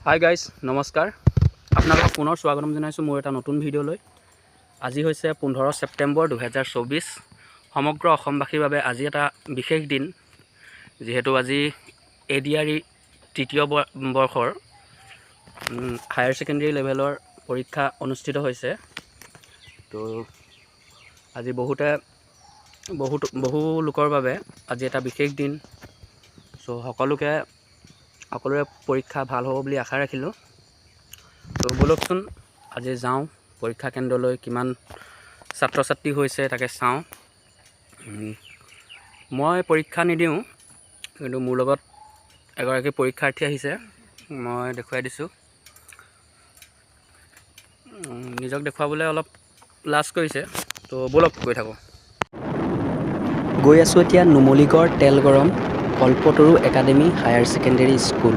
Hi guys নমস্কাৰ আপোনালোকক পুনৰ স্বাগতম জনাইছোঁ মোৰ এটা নতুন ভিডিঅ'লৈ। আজি হৈছে 15 ছেপ্টেম্বৰ 2024। সমগ্ৰ অসমবাসীৰ বাবে আজি এটা বিশেষ দিন, যিহেতু আজি ADRE তৃতীয় বৰ্ষৰ হায়াৰ ছেকেণ্ডেৰী লেভেলৰ পৰীক্ষা অনুষ্ঠিত হৈছে। তো আজি বহু লোকৰ বাবে আজি এটা বিশেষ দিন। চ' সকলোৰে পৰীক্ষা ভাল হ'ব বুলি আশা ৰাখিলোঁ। তো ব'লকচোন আজি যাওঁ পৰীক্ষা কেন্দ্ৰলৈ, কিমান ছাত্ৰ ছাত্ৰী হৈছে তাকে চাওঁ। মই পৰীক্ষা নিদিওঁ, কিন্তু মোৰ লগত এগৰাকী পৰীক্ষাৰ্থী আহিছে, মই দেখুৱাই দিছোঁ। নিজক দেখুৱাবলৈ অলপ লাজ কৰিছে, তো ব'লক গৈ থাকোঁ। গৈ আছোঁ এতিয়া Numaligarh Telgaram Kalpataru academy higher secondary school.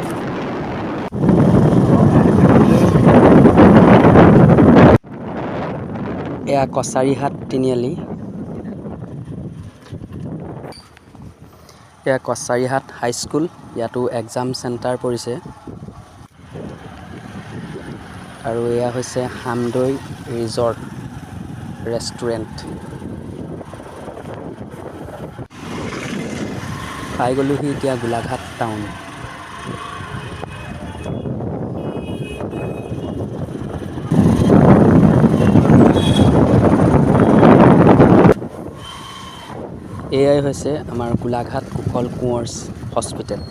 এয়া কছাৰীহাট তিনিআলি। এয়া কছাৰীহাট হাইস্কুল, ইয়াতো এক্সাম চেণ্টাৰ পৰিছে। আৰু এয়া হৈছে হামদৈ ৰিজৰ্ট ৰেষ্টুৰেণ্ট। পাই গ'লোহি এতিয়া গোলাঘাট টাউন। এয়াই হৈছে আমাৰ গোলাঘাট কুশল কোঁৱৰ হস্পিটেল।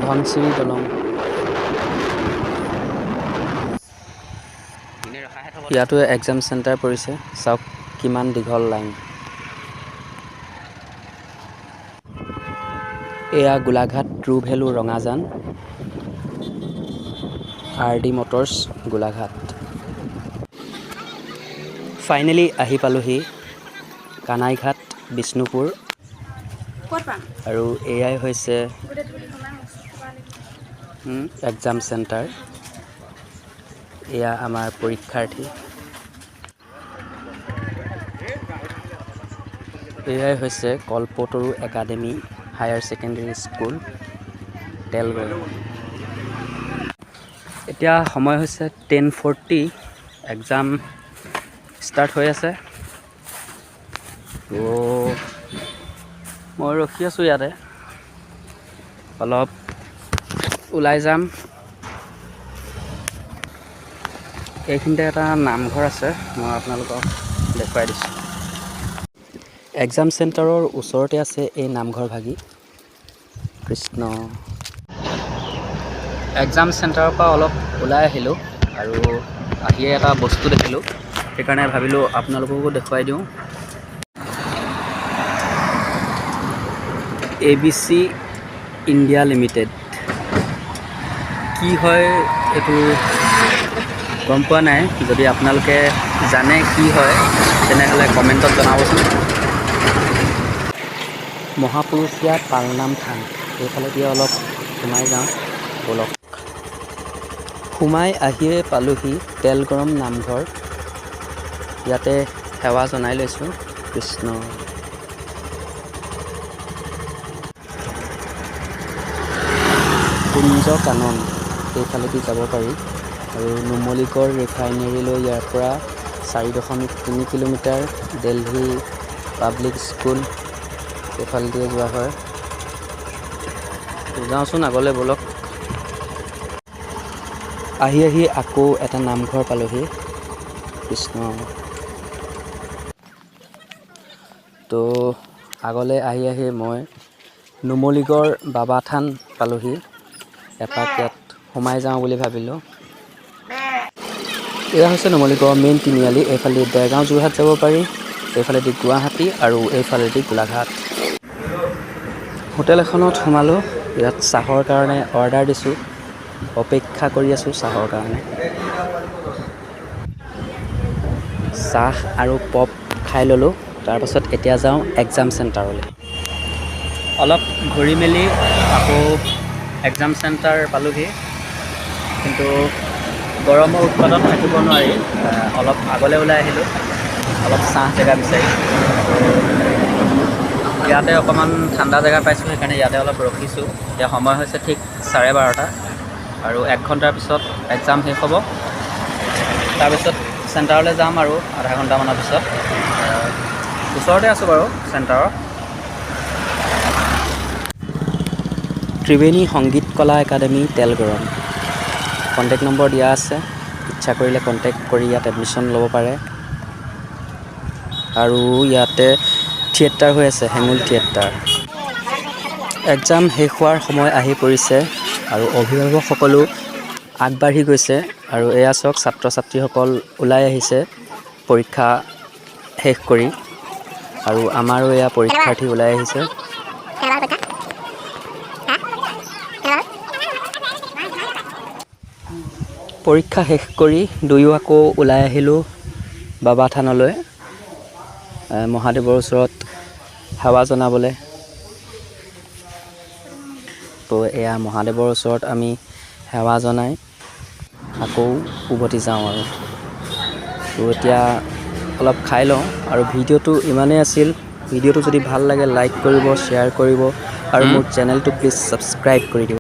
ধনশিৰি দলং, ইয়াতো এক্সাম চেণ্টাৰ পৰিছে। চাওক কিমান দীঘল লাইন। এয়া Golaghat true value Rangajan, RD Motors Golaghat. Finally আহি পালোহি কানাইঘাট বিষ্ণুপুৰ। আৰু এয়াই হৈছে এক্সাম চেণ্টাৰ। এয়া আমাৰ পৰীক্ষাৰ্থী। এয়াই হৈছে কল্পতৰু academy higher secondary school Telgaram. এতিয়া সময় হৈছে 10:40, এক্সাম ষ্টাৰ্ট হৈ আছে। তো মই ৰখি আছোঁ ইয়াতে, অলপ ওলাই যাম। এইখিনিতে এটা নামঘৰ আছে, মই আপোনালোকক দেখুৱাই দিছোঁ। এক্সাম চেণ্টাৰৰ ওচৰতে আছে এই নামঘৰ ভাগি। কৃষ্ণ। এক্সাম চেণ্টাৰৰ পৰা অলপ ওলাই আহিলোঁ আৰু আহিয়ে এটা বস্তু দেখিলোঁ, সেইকাৰণে ভাবিলোঁ আপোনালোককো দেখুৱাই দিওঁ। ABC India limited. কি হয় এইটো গম পোৱা নাই, যদি আপোনালোকে জানে কি হয় তেনেহ'লে কমেণ্টত জনাবচোন। মহাপুৰুষীয়া পালনাম থান, এইফালে দিয়ে অলপ সোমাই যাওঁ ব'লক। সোমাই আহিয়ে পালোহি তেলগৰম নামঘৰ, ইয়াতে সেৱা জনাই লৈছোঁ। কৃষ্ণ। কুঞ্জ কানন, এইফালেদি যাব পাৰি। আৰু নুমলীগড় ৰিফাইনেৰীলৈ ইয়াৰ পৰা 4.3 কিলোমিটাৰ। দিল্লী পাব্লিক স্কুল এইফালেদিয়ে যোৱা হয়। যাওঁচোন আগলৈ ব'লক। আহি আকৌ এটা নামঘৰ পালোহি। কৃষ্ণ। তো আগলৈ আহি মই নুমলীগড় বাবা থান পালোহি। এপাক ইয়াত সোমাই যাওঁ বুলি ভাবিলোঁ। এয়া হৈছে নুমলীগড় মেইন তিনিআলি। এইফালেদি দেৰগাঁও যোৰহাট যাব পাৰি, এইফালেদি গুৱাহাটী আৰু এইফালেদি গোলাঘাট। হোটেল এখনত সোমালোঁ, ইয়াত চাহৰ কাৰণে অৰ্ডাৰ দিছোঁ, অপেক্ষা কৰি আছোঁ চাহৰ কাৰণে। চাহ আৰু পপ খাই ল'লোঁ, তাৰপাছত এতিয়া যাওঁ এক্সাম চেণ্টাৰলৈ। অলপ ঘূৰি মেলি আকৌ এক্সাম চেণ্টাৰ পালোহি। কিন্তু গৰমৰ উৎপাদন থাকিব নোৱাৰি অলপ আগলৈ ওলাই আহিলোঁ, অলপ ছাঁ জেগা বিচাৰি। ইয়াতে অকণমান ঠাণ্ডা জেগা পাইছোঁ, সেইকাৰণে ইয়াতে অলপ ৰখিছোঁ। এতিয়া সময় হৈছে ঠিক 12:30 আৰু 1 ঘণ্টাৰ পিছত এক্সাম শেষ হ'ব। তাৰপিছত চেণ্টাৰলৈ যাম আৰু আধা ঘণ্টামানৰ পিছত। ওচৰতে আছোঁ বাৰু চেণ্টাৰৰ। ত্ৰিবেণী সংগীত কলা একাডেমী তেলগৰম, কণ্টেক্ট নম্বৰ দিয়া আছে। ইচ্ছা কৰিলে কণ্টেক্ট কৰি ইয়াত এডমিশ্যন ল'ব পাৰে। আৰু ইয়াতে থিয়েটাৰ হৈ আছে, হেঙুল থিয়েটাৰ। এক্সাম শেষ হোৱাৰ সময় আহি পৰিছে আৰু অভিভাৱকসকলো আগবাঢ়ি গৈছে। আৰু এয়া চাওক, ছাত্ৰ ছাত্ৰীসকল ওলাই আহিছে পৰীক্ষা শেষ কৰি। আৰু আমাৰো এয়া পৰীক্ষাৰ্থী ওলাই আহিছে। পৰীক্ষা শেষ কৰি দুয়ো আকৌ ওলাই আহিলোঁ বাবা থানলৈ, মহাদেৱৰ ওচৰত সেৱা জনাবলৈ। তো এয়া মহাদেৱৰ ওচৰত আমি সেৱা জনাই আকৌ উভতি যাওঁ আৰু। তো এতিয়া অলপ খাই লওঁ। আৰু ভিডিঅ'টো ইমানেই আছিল। ভিডিঅ'টো যদি ভাল লাগে লাইক কৰিব, শ্বেয়াৰ কৰিব আৰু মোৰ চেনেলটো প্লিজ ছাবস্ক্ৰাইব কৰি দিব।